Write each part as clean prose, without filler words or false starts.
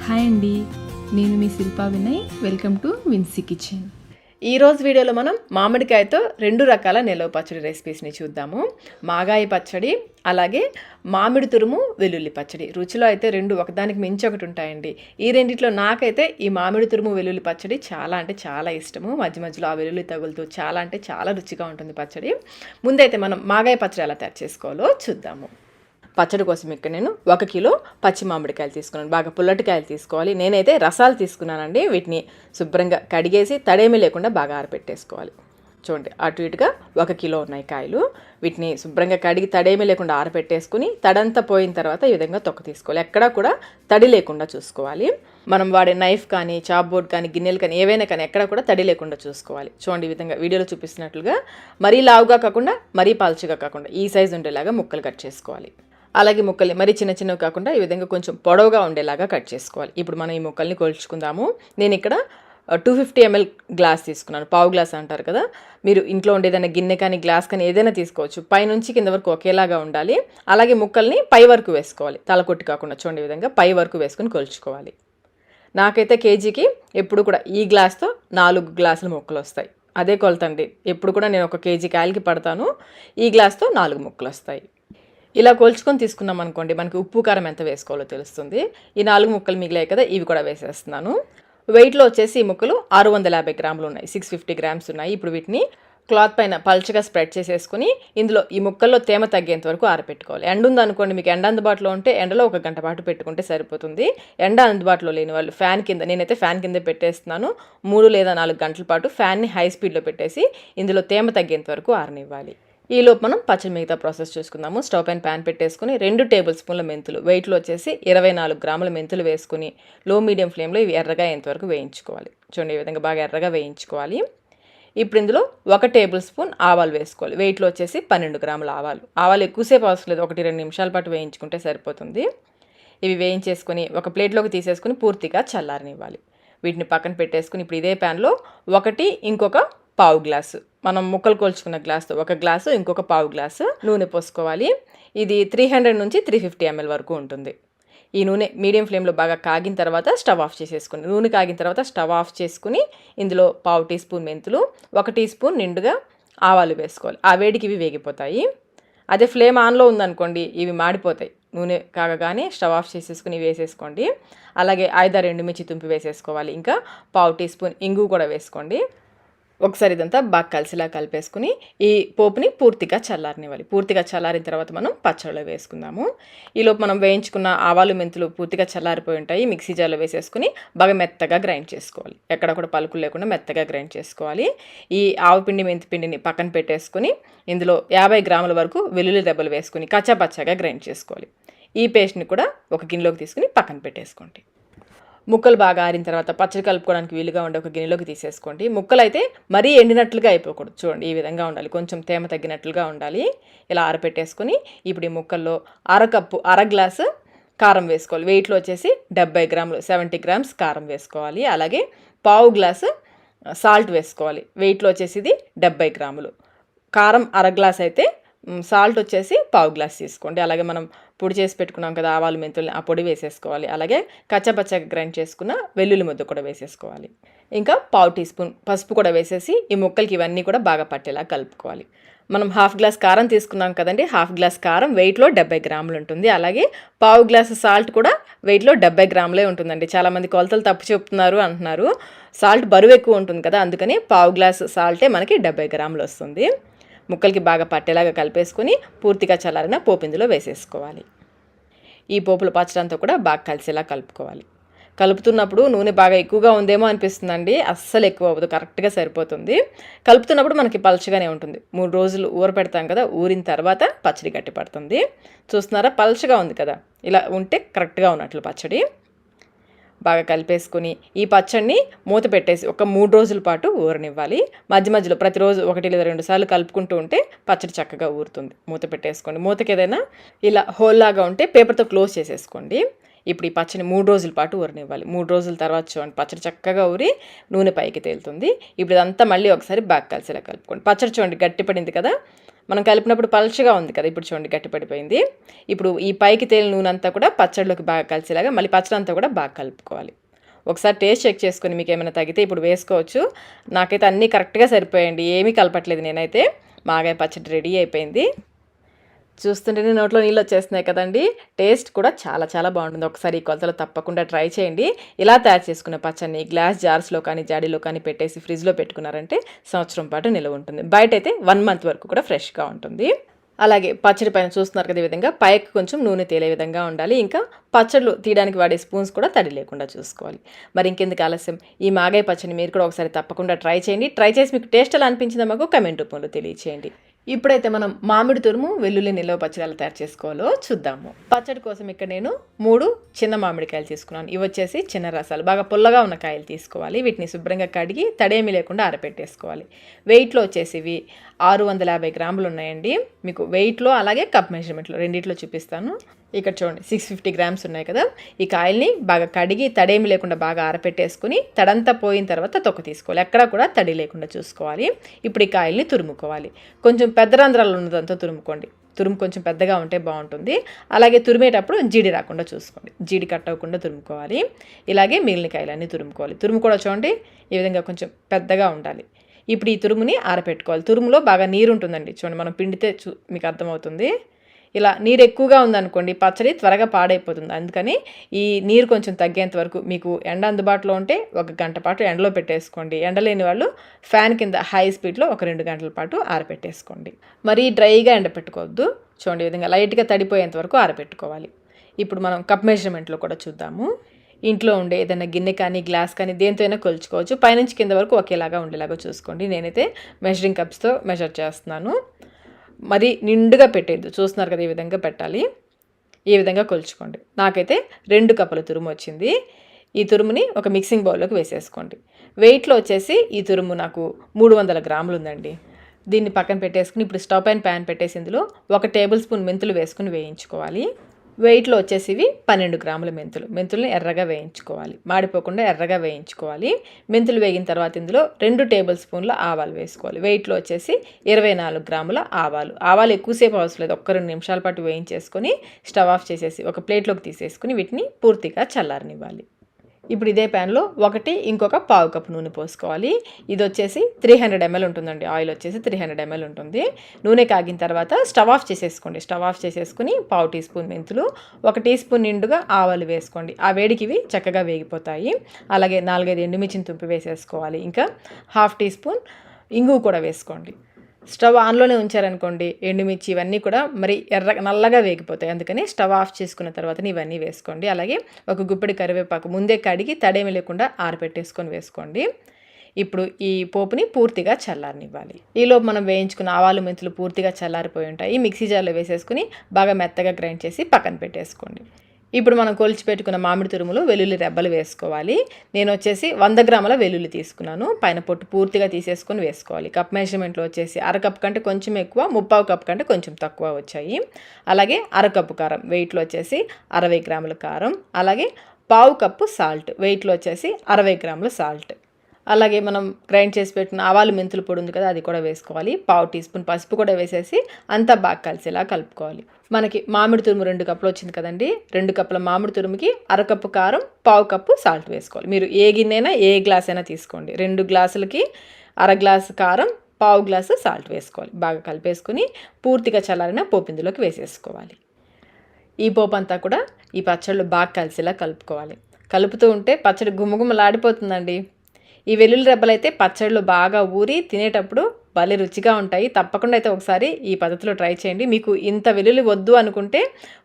Hi అండి, నేను మీ Shilpa Vinay. Welcome to Vincy Kitchen. ఈరోజు వీడియోలో మనం మామిడికాయతో 2 రకాల నిలవ పచ్చడి రెసిపీస్ని చూద్దాము. మాగాయ పచ్చడి, అలాగే మామిడి తురుము వెల్లుల్లి పచ్చడి. రుచిలో అయితే 2 ఒకదానికి మించి ఒకటి ఉంటాయండి. ఈ రెండిట్లో నాకైతే ఈ మామిడి తురుము వెల్లుల్లి పచ్చడి చాలా అంటే చాలా ఇష్టము. మధ్య మధ్యలో ఆ వెల్లుల్లి తగులుతూ చాలా అంటే చాలా రుచిగా ఉంటుంది పచ్చడి. ముందైతే మనం మాగాయ పచ్చడి ఎలా తయారు చేసుకోవాలో చూద్దాము. పచ్చడి కోసం ఇక్కడ నేను 1 కిలో పచ్చి మామిడికాయలు తీసుకున్నాను. బాగా పుల్లటికాయలు తీసుకోవాలి. నేనైతే రసాలు తీసుకున్నానండి. వీటిని శుభ్రంగా కడిగేసి తడేమీ లేకుండా బాగా ఆరబెట్టేసుకోవాలి. చూడండి, అటు ఇటుగా 1 కిలో ఉన్నాయి కాయలు. వీటిని శుభ్రంగా కడిగి తడేమీ లేకుండా ఆరబెట్టేసుకుని తడంతా పోయిన తర్వాత ఈ విధంగా తొక్క తీసుకోవాలి. ఎక్కడా కూడా తడి లేకుండా చూసుకోవాలి. మనం వాడే నైఫ్ కానీ, చాప్ బోర్డ్ కానీ, గిన్నెలు కానీ ఏవైనా కానీ ఎక్కడ కూడా తడి లేకుండా చూసుకోవాలి. చూడండి, ఈ విధంగా వీడియోలో చూపిస్తున్నట్లుగా మరీ లావుగా కాకుండా మరీ పల్చగా కాకుండా ఈ సైజు ఉండేలాగా ముక్కలు కట్ చేసుకోవాలి. అలాగే ముక్కల్ని మరీ చిన్న చిన్నవి కాకుండా ఈ విధంగా కొంచెం పొడవుగా ఉండేలాగా కట్ చేసుకోవాలి. ఇప్పుడు మనం ఈ ముక్కల్ని కొలుచుకుందాము. నేను ఇక్కడ 250 ml గ్లాస్ తీసుకున్నాను. పావు గ్లాస్ అంటారు కదా, మీరు ఇంట్లో ఉండే ఏదైనా గిన్నె కానీ గ్లాస్ కానీ ఏదైనా తీసుకోవచ్చు. పైనుంచి కింద వరకు ఒకేలాగా ఉండాలి. అలాగే ముక్కల్ని పై వరకు వేసుకోవాలి, తలకొట్టి కాకుండా. చూడండి, ఈ విధంగా పై వరకు వేసుకుని కొలుచుకోవాలి. నాకైతే కేజీకి ఎప్పుడు కూడా ఈ గ్లాస్తో 4 గ్లాసుల ముక్కలు వస్తాయి. అదే కొలతండి. ఎప్పుడు కూడా నేను 1 కేజీ కాయలకి పడతాను. ఈ గ్లాస్తో 4 ముక్కలు వస్తాయి. ఇలా కొలుచుకొని తీసుకున్నాం అనుకోండి, మనకి ఉప్పు కారం ఎంత వేసుకోవాలో తెలుస్తుంది. ఈ 4 ముక్కలు మిగిలాయి కదా, ఇవి కూడా వేసేస్తున్నాను. వెయిట్లో వచ్చేసి ఈ ముక్కలు 650 గ్రాములు ఉన్నాయి, 650 గ్రామ్స్ ఉన్నాయి. ఇప్పుడు వీటిని క్లాత్ పైన పల్చగా స్ప్రెడ్ చేసేసుకుని ఇందులో ఈ ముక్కల్లో తేమ తగ్గేంత వరకు ఆరబెట్టుకోవాలి. ఎండ ఉందనుకోండి, మీకు ఎండ అందుబాటులో ఉంటే ఎండలో 1 గంట పాటు పెట్టుకుంటే సరిపోతుంది. ఎండ అందుబాటులో లేని వాళ్ళు ఫ్యాన్ కింద, నేనైతే ఫ్యాన్ కింద పెట్టేస్తున్నాను. 3 లేదా 4 గంటల పాటు ఫ్యాన్ని హై స్పీడ్లో పెట్టేసి ఇందులో తేమ తగ్గేంత వరకు ఆరనివ్వాలి. ఈలోపు మనం పచ్చడి మిగతా ప్రాసెస్ చూసుకుందాము. స్టవ్ పైన ప్యాన్ పెట్టేసుకుని 2 టేబుల్ స్పూన్ల మెంతులు, వెయిట్లో వచ్చేసి 24 గ్రాముల మెంతులు వేసుకుని లో మీడియం ఫ్లేమ్లో ఇవి ఎర్రగా అయ్యేంతవరకు వేయించుకోవాలి. చూడండి, ఈ విధంగా బాగా ఎర్రగా వేయించుకోవాలి. ఇప్పుడు ఇందులో 1 టేబుల్ స్పూన్ ఆవాలు వేసుకోవాలి. వెయిట్లో వచ్చేసి 12 గ్రాముల ఆవాలు. ఆవాలు ఎక్కువసేపు అవసరం లేదు, 1-2 నిమిషాల పాటు వేయించుకుంటే సరిపోతుంది. ఇవి వేయించేసుకొని ఒక ప్లేట్లోకి తీసేసుకుని పూర్తిగా చల్లారనివ్వాలి. వీటిని పక్కన పెట్టేసుకుని ఇప్పుడు ఇదే ప్యాన్లో ఇంకొక పావు గ్లాసు, మనం ముక్కలు కొలుచుకున్న గ్లాస్తో 1 గ్లాసు, ఇంకొక పావు గ్లాసు నూనె పోసుకోవాలి. ఇది 300 నుంచి 350 ml వరకు ఉంటుంది. ఈ నూనె మీడియం ఫ్లేమ్లో బాగా కాగిన తర్వాత స్టవ్ ఆఫ్ చేసేసుకుని, నూనె కాగిన తర్వాత స్టవ్ ఆఫ్ చేసుకుని ఇందులో పావు టీ స్పూన్ మెంతులు, 1 టీ స్పూన్ నిండుగా ఆవాలు వేసుకోవాలి. ఆ వేడికి ఇవి వేగిపోతాయి. అదే ఫ్లేమ్ ఆన్లో ఉందనుకోండి, ఇవి మాడిపోతాయి. నూనె కాగగానే స్టవ్ ఆఫ్ చేసేసుకుని వేసేసుకోండి. అలాగే 5-6 ఎండుమిర్చి తుంపి వేసేసుకోవాలి. ఇంకా పావు టీ స్పూన్ ఇంగు కూడా వేసుకోండి. ఒకసారి ఇదంతా బాగా కలిసిలా కలిపేసుకుని ఈ పోపుని పూర్తిగా చల్లారనివ్వాలి. పూర్తిగా చల్లారిన తర్వాత మనం పచ్చడిలో వేసుకుందాము. ఈలోపు మనం వేయించుకున్న ఆవాలు మెంతులు పూర్తిగా చల్లారిపోయి ఉంటాయి. మిక్సీ జార్లో వేసేసుకుని బాగా మెత్తగా గ్రైండ్ చేసుకోవాలి. ఎక్కడ కూడా పలుకులు లేకుండా మెత్తగా గ్రైండ్ చేసుకోవాలి. ఈ ఆవుపిండి మెంతి పిండిని పక్కన పెట్టేసుకుని ఇందులో 50 గ్రాముల వరకు వెల్లుల్లి రెబ్బలు వేసుకుని కచ్చాపచ్చాగా గ్రైండ్ చేసుకోవాలి. ఈ పేస్ట్ని కూడా ఒక గిన్నెలోకి తీసుకుని పక్కన పెట్టేసుకోండి. ముక్కలు బాగా ఆరిన తర్వాత పచ్చడి కలుపుకోవడానికి వీలుగా ఉండే ఒక గిన్నెలోకి తీసేసుకోండి. ముక్కలు అయితే మరీ ఎండినట్లుగా అయిపోకూడదు. చూడండి, ఈ విధంగా ఉండాలి, కొంచెం తేమ తగ్గినట్లుగా ఉండాలి. ఇలా ఆరపెట్టేసుకుని ఇప్పుడు ఈ ముక్కల్లో అర గ్లాసు కారం వేసుకోవాలి. వెయిట్లో వచ్చేసి 70 గ్రాములు, 70 గ్రామ్స్ కారం వేసుకోవాలి. అలాగే పావు గ్లాసు సాల్ట్ వేసుకోవాలి. వెయిట్లో వచ్చేసి ఇది 70 గ్రాములు. కారం అర గ్లాస్ అయితే సాల్ట్ వచ్చేసి పావు గ్లాస్ తీసుకోండి. అలాగే మనం పొడి చేసి పెట్టుకున్నాం కదా ఆవాలు మెంతుల్ని, ఆ పొడి వేసేసుకోవాలి. అలాగే కచ్చపచ్చగా గ్రైండ్ చేసుకున్న వెల్లుల్లి ముద్ద కూడా వేసేసుకోవాలి. ఇంకా పావు టీ స్పూన్ పసుపు కూడా వేసేసి ఈ ముక్కలకి ఇవన్నీ కూడా బాగా పట్టేలా కలుపుకోవాలి. మనం 1/2 గ్లాస్ కారం తీసుకున్నాం కదండి, 1/2 గ్లాస్ కారం వెయిట్లో 70 గ్రాములు ఉంటుంది. అలాగే పావు గ్లాసు సాల్ట్ కూడా వెయిట్లో 70 గ్రాములే ఉంటుందండి. చాలామంది కొలతలు తప్పు చెప్తున్నారు అంటున్నారు. సాల్ట్ బరువు ఎక్కువ ఉంటుంది కదా, అందుకని పావు గ్లాసు సాల్టే మనకి 70 గ్రాములు వస్తుంది. ముక్కలకి బాగా పట్టేలాగా కలిపేసుకొని పూర్తిగా చల్లారిన పోపు ఇందులో వేసేసుకోవాలి. ఈ పోపుల పచ్చడంతా కూడా బాగా కలిసేలా కలుపుకోవాలి. కలుపుతున్నప్పుడు నూనె బాగా ఎక్కువగా ఉందేమో అనిపిస్తుందండి, అస్సలు ఎక్కువ అవ్వదు, కరెక్ట్గా సరిపోతుంది. కలుపుతున్నప్పుడు మనకి పల్చగానే ఉంటుంది. 3 రోజులు ఊర పెడతాం కదా, ఊరిన తర్వాత పచ్చడి గట్టి పడుతుంది. చూస్తున్నారా, పల్చగా ఉంది కదా, ఇలా ఉంటే కరెక్ట్గా ఉన్నట్లు పచ్చడి. బాగా కలిపేసుకుని ఈ పచ్చడిని మూత పెట్టేసి ఒక 3 రోజుల పాటు ఊరనివ్వాలి. మధ్య మధ్యలో ప్రతిరోజు 1 లేదా 2 సార్లు కలుపుకుంటూ ఉంటే పచ్చడి చక్కగా ఊరుతుంది. మూత పెట్టేసుకోండి. మూతకి ఏదైనా ఇలా హోల్లాగా ఉంటే పేపర్తో క్లోజ్ చేసేసుకోండి. ఇప్పుడు ఈ పచ్చడిని 3 రోజుల పాటు ఊరనివ్వాలి. 3 రోజుల తర్వాత చూడండి, పచ్చడి చక్కగా ఊరి నూనె పైకి తేలుతుంది. ఇప్పుడు ఇదంతా మళ్ళీ ఒకసారి బాగా కలిసేలా కలుపుకోండి. పచ్చడి చూడండి గట్టిపడింది కదా, మనం కలిపినప్పుడు పలుచగా ఉంది కదా, ఇప్పుడు చూడండి గట్టిపడిపోయింది. ఇప్పుడు ఈ పైకి తేలిన నూనె అంతా కూడా పచ్చడిలోకి బాగా కలిసేలాగా మళ్ళీ పచ్చడి అంతా కూడా బాగా కలుపుకోవాలి. ఒకసారి టేస్ట్ చెక్ చేసుకొని మీకు ఏమైనా తగ్గితే ఇప్పుడు వేసుకోవచ్చు. నాకైతే అన్నీ కరెక్ట్గా సరిపోయండి, ఏమీ కలపట్లేదు నేనైతే. మాగాయ పచ్చడి రెడీ అయిపోయింది. చూస్తుంటేనే నోట్లో నీళ్ళు వచ్చేస్తున్నాయి కదండి. టేస్ట్ కూడా చాలా చాలా బాగుంటుంది. ఒకసారి ఈ కొలతలు తప్పకుండా ట్రై చేయండి. ఇలా తయారు చేసుకున్న పచ్చడిని గ్లాస్ జార్స్లో కానీ జాడీలో కానీ పెట్టేసి ఫ్రిడ్జ్లో పెట్టుకున్నారంటే సంవత్సరం పాటు నిల్వ ఉంటుంది. బయట అయితే 1 మంత్ వరకు కూడా ఫ్రెష్గా ఉంటుంది. అలాగే పచ్చడి పైన చూస్తున్నారు కదా, ఈ విధంగా పైకి కొంచెం నూనె తేలే విధంగా ఉండాలి. ఇంకా పచ్చళ్ళు తీయడానికి వాడే స్పూన్స్ కూడా తడి లేకుండా చూసుకోవాలి. మరి ఇంకెందుకు ఆలస్యం, ఈ మాగాయ పచ్చడిని మీరు కూడా ఒకసారి తప్పకుండా ట్రై చేయండి. ట్రై చేసి మీకు టేస్ట్ ఎలా అనిపించిందో మాకు కమెంట్ రూపంలో తెలియచేయండి. ఇప్పుడైతే మనం మామిడి తురుము వెల్లుల్లి నిల్వ పచ్చడి ఎలా తయారు చేసుకోవాలో చూద్దాము. పచ్చడి కోసం ఇక్కడ నేను 3 చిన్న మామిడికాయలు తీసుకున్నాను. ఇవి వచ్చేసి చిన్న రసాలు, బాగా పుల్లగా ఉన్న కాయలు తీసుకోవాలి. వీటిని శుభ్రంగా కడిగి తడేమి లేకుండా ఆరబెట్టేసుకోవాలి. వెయిట్లో వచ్చేసి ఇవి 650 గ్రాములు ఉన్నాయండి. మీకు వెయిట్లో అలాగే కప్ మెజర్మెంట్లో రెండిట్లో చూపిస్తాను. ఇక్కడ చూడండి 650 గ్రామ్స్ ఉన్నాయి కదా. ఈ కాయల్ని బాగా కడిగి తడేమి లేకుండా బాగా ఆరపెట్టేసుకుని తడంతా పోయిన తర్వాత తొక్క తీసుకోవాలి. ఎక్కడా కూడా తడి లేకుండా చూసుకోవాలి. ఇప్పుడు ఈ కాయల్ని తురుముకోవాలి. కొంచెం పెద్ద రంధ్రాలు ఉన్నదంతా తురుముకోండి. తురుము కొంచెం పెద్దగా ఉంటే బాగుంటుంది. అలాగే తురిమేటప్పుడు జీడి రాకుండా చూసుకోండి, జీడి కట్ అవ్వకుండా తురుముకోవాలి. ఇలాగే మిగిలిన కాయలన్నీ తురుముకోవాలి. తురుము కూడా చూడండి ఈ విధంగా కొంచెం పెద్దగా ఉండాలి. ఇప్పుడు ఈ తురుముని ఆరపెట్టుకోవాలి. తురుములో బాగా నీరు ఉంటుందండి, చూడండి మనం పిండితే మీకు అర్థమవుతుంది. ఇలా నీరు ఎక్కువగా ఉందనుకోండి పచ్చడి త్వరగా పాడైపోతుంది. అందుకని ఈ నీరు కొంచెం తగ్గేంత వరకు మీకు ఎండ అందుబాటులో ఉంటే 1 గంట పాటు ఎండలో పెట్టేసుకోండి. ఎండలేని వాళ్ళు ఫ్యాన్ కింద హై స్పీడ్లో 1-2 గంటల పాటు ఆరపెట్టేసుకోండి. మరీ డ్రైగా ఎండ పెట్టుకోవద్దు. చూడండి ఈ విధంగా లైట్గా తడిపోయేంత వరకు ఆరపెట్టుకోవాలి. ఇప్పుడు మనం కప్ మెజర్మెంట్లో కూడా చూద్దాము. ఇంట్లో ఉండే ఏదైనా గిన్నె కానీ గ్లాస్ కానీ దేంతో అయినా కొలుచుకోవచ్చు. పైనుంచి కింద వరకు ఒకేలాగా ఉండేలాగా చూసుకోండి. నేనైతే మెజరింగ్ కప్స్తో మెజర్ చేస్తున్నాను. మరి నిండుగా పెట్టేద్దు, చూస్తున్నారు కదా ఈ విధంగా పెట్టాలి. ఈ విధంగా కొలుచుకోండి. నాకైతే 2 కప్పుల తురుము వచ్చింది. ఈ తురుముని ఒక మిక్సింగ్ బౌల్లోకి వేసేసుకోండి. వెయిట్లో వచ్చేసి ఈ తురుము నాకు 300 గ్రాములు ఉందండి. దీన్ని పక్కన పెట్టేసుకుని ఇప్పుడు స్టవ్ పైన ప్యాన్ పెట్టేసి ఇందులో 1 టేబుల్ స్పూన్ మెంతులు వేసుకుని వేయించుకోవాలి. వెయిట్లో వచ్చేసి ఇవి 12 గ్రాముల మెంతుల్ని ఎర్రగా వేయించుకోవాలి, మాడిపోకుండా ఎర్రగా వేయించుకోవాలి. మెంతులు వేగిన తర్వాత ఇందులో 2 టేబుల్ స్పూన్ల ఆవాలు వేసుకోవాలి. వెయిట్లో వచ్చేసి 24 గ్రాముల ఆవాలు ఎక్కువసేపు అవసరం లేదు, 1-2 నిమిషాల పాటు వేయించేసుకొని స్టవ్ ఆఫ్ చేసేసి ఒక ప్లేట్లోకి తీసేసుకుని వీటిని పూర్తిగా చల్లారనివ్వాలి. ఇప్పుడు ఇదే ప్యాన్లో ఇంకొక పావు కప్పు నూనె పోసుకోవాలి. ఇది వచ్చేసి 300 ml ఉంటుందండి. ఆయిల్ వచ్చేసి 300 ml ఉంటుంది. నూనె కాగిన తర్వాత స్టవ్ ఆఫ్ చేసేసుకోండి. స్టవ్ ఆఫ్ చేసేసుకుని 1/2 టీ స్పూన్ మెంతులు, 1 టీ స్పూన్ నిండుగా ఆవాలు వేసుకోండి. ఆ వేడికి ఇవి చక్కగా వేగిపోతాయి. అలాగే 4-5 ఎండుమిర్చిని తుంపి వేసేసుకోవాలి. ఇంకా 1/2 టీ స్పూన్ ఇంగువ కూడా వేసుకోండి. స్టవ్ ఆన్లోనే ఉంచారనుకోండి ఎండుమిర్చి ఇవన్నీ కూడా మరి నల్లగా వేగిపోతాయి. అందుకని స్టవ్ ఆఫ్ చేసుకున్న తర్వాత ఇవన్నీ వేసుకోండి. అలాగే 1 గుప్పెడి కరివేపాకు ముందే కడిగి తడేమి లేకుండా ఆరబెట్టేసుకొని వేసుకోండి. ఇప్పుడు ఈ పోపుని పూర్తిగా చల్లారనివ్వాలి. ఈలోపు మనం వేయించుకున్న ఆవాలు మెంతులు పూర్తిగా చల్లారిపోయి ఉంటాయి. మిక్సీ జార్లో వేసేసుకుని బాగా మెత్తగా గ్రైండ్ చేసి పక్కన పెట్టేసుకోండి. ఇప్పుడు మనం కొలిచి పెట్టుకున్న మామిడి తురుములు వెల్లుల్లి రెబ్బలు వేసుకోవాలి. నేను వచ్చేసి 100 గ్రాముల వెల్లుల్లి తీసుకున్నాను. పైన పొట్టు పూర్తిగా తీసేసుకొని వేసుకోవాలి. కప్ మెజర్మెంట్లో వచ్చేసి 1/2 కప్ కంటే కొంచెం ఎక్కువ, 3/4 కప్ కంటే కొంచెం తక్కువ వచ్చాయి. అలాగే 1/2 కప్పు కారం, వెయిట్లో వచ్చేసి 60 గ్రాముల కారం. అలాగే 1/4 కప్పు సాల్ట్, వెయిట్లో వచ్చేసి 60 గ్రాముల సాల్ట్. అలాగే మనం గ్రైండ్ చేసి పెట్టిన ఆవాలు మెంతుల పొడి ఉంది కదా, అది కూడా వేసుకోవాలి. 1/2 టీ స్పూన్ పసుపు కూడా వేసేసి అంతా బాగా కలిసేలా కలుపుకోవాలి. మనకి మామిడి తురుము 2 కప్పులు వచ్చింది కదండి. 2 కప్పుల మామిడి తురుముకి 1/2 కప్పు కారం, 1/4 కప్పు సాల్ట్ వేసుకోవాలి. మీరు ఏ గిన్నెైనా ఏ గ్లాస్ అయినా తీసుకోండి. 2 గ్లాసులకి 1/2 గ్లాసు కారం, 1/4 గ్లాసు సాల్ట్ వేసుకోవాలి. బాగా కలిపేసుకుని పూర్తిగా చల్లారిన పోపు ఇందులోకి వేసేసుకోవాలి. ఈ పోపు అంతా కూడా ఈ పచ్చళ్ళు బాగా కలిసేలా కలుపుకోవాలి. కలుపుతూ ఉంటే పచ్చడి గుమ్మగుమ్మలాడిపోతుందండి. ఈ వెల్లుల్లి రెబ్బలైతే పచ్చళ్ళు బాగా ఊరి తినేటప్పుడు భలే రుచిగా ఉంటాయి. తప్పకుండా అయితే ఒకసారి ఈ పద్ధతిలో ట్రై చేయండి. మీకు ఇంత వెల్లుల్లి వద్దు అనుకుంటే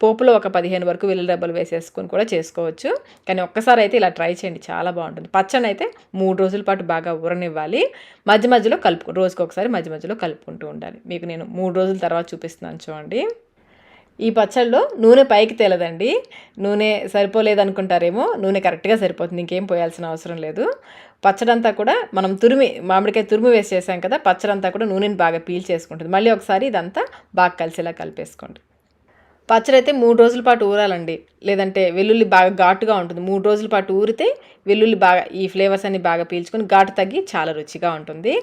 పోపులో ఒక 15 వరకు వెల్లుల్లి రెబ్బలు వేసేసుకొని కూడా చేసుకోవచ్చు. కానీ ఒక్కసారి అయితే ఇలా ట్రై చేయండి, చాలా బాగుంటుంది. పచ్చడి అయితే 3 రోజుల పాటు బాగా ఊరనివ్వాలి. మధ్య మధ్యలో రోజుకి ఒకసారి మధ్య మధ్యలో కలుపుకుంటూ ఉండాలి. మీకు నేను 3 రోజుల తర్వాత చూపిస్తున్నాను చూడండి. ఈ పచ్చళ్ళలో నూనె పైకి తేలదండి. నూనె సరిపోలేదనుకుంటారేమో, నూనె కరెక్ట్గా సరిపోతుంది, ఇంకేం పోయాల్సిన అవసరం లేదు. పచ్చడంతా కూడా మనం మామిడికాయ తురుము వేసి చేసాం కదా, పచ్చడంతా కూడా నూనెని బాగా పీల్ చేసుకుంటుంది. మళ్ళీ ఒకసారి ఇదంతా బాగా కలిసేలా కలిపేసుకోండి. పచ్చడి అయితే 3 రోజుల పాటు ఊరాలండి, లేదంటే వెల్లుల్లి బాగా ఘాటుగా ఉంటుంది. 3 రోజుల పాటు ఊరితే వెల్లుల్లి బాగా ఈ ఫ్లేవర్స్ అన్ని బాగా పీల్చుకొని ఘాటు తగ్గి చాలా రుచిగా ఉంటుంది.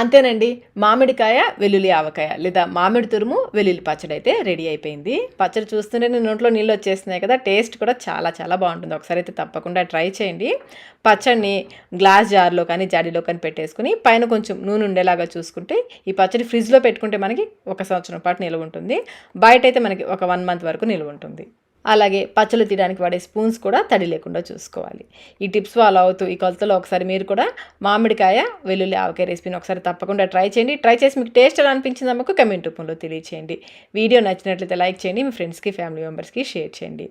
అంతేనండి, మామిడికాయ వెల్లుల్లి ఆవకాయ లేదా మామిడి తురుము వెల్లుల్లి పచ్చడి అయితే రెడీ అయిపోయింది. పచ్చడి చూస్తుంటేనే నోట్లో నీళ్ళు వచ్చేస్తున్నాయి కదా. టేస్ట్ కూడా చాలా చాలా బాగుంటుంది. ఒకసారి అయితే తప్పకుండా ట్రై చేయండి. పచ్చడిని గ్లాస్ జార్లో కానీ జాడీలో కానీ పెట్టేసుకుని పైన కొంచెం నూనె ఉండేలాగా చూసుకుంటే ఈ పచ్చడి ఫ్రిడ్జ్లో పెట్టుకుంటే మనకి 1 సంవత్సరం పాటు నిల్వ ఉంటుంది. బయట అయితే మనకి ఒక 1 మంత్ వరకు నిల్వ ఉంటుంది. అలాగే పచ్చళ్ళు తీయడానికి వాడే స్పూన్స్ కూడా తడి లేకుండా చూసుకోవాలి. ఈ టిప్స్ ఫాలో అవుతూ ఈ కొలతలో ఒకసారి మీరు కూడా మామిడికాయ వెల్లుల్లి ఆవకాయ రెసిపీని ఒకసారి తప్పకుండా ట్రై చేయండి. ట్రై చేసి మీకు టేస్ట్ ఎలా అనిపించిందో మాకు కమెంట్ రూపంలో తెలియచేయండి. వీడియో నచ్చినట్లయితే లైక్ చేయండి, మీ ఫ్రెండ్స్కి ఫ్యామిలీ మెంబర్స్కి షేర్ చేయండి.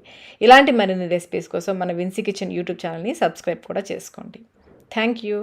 ఇలాంటి మరిన్ని రెసిపీస్ కోసం మన విన్సీ కిచెన్ యూట్యూబ్ ఛానల్ని సబ్స్క్రైబ్ కూడా చేసుకోండి. Thank you.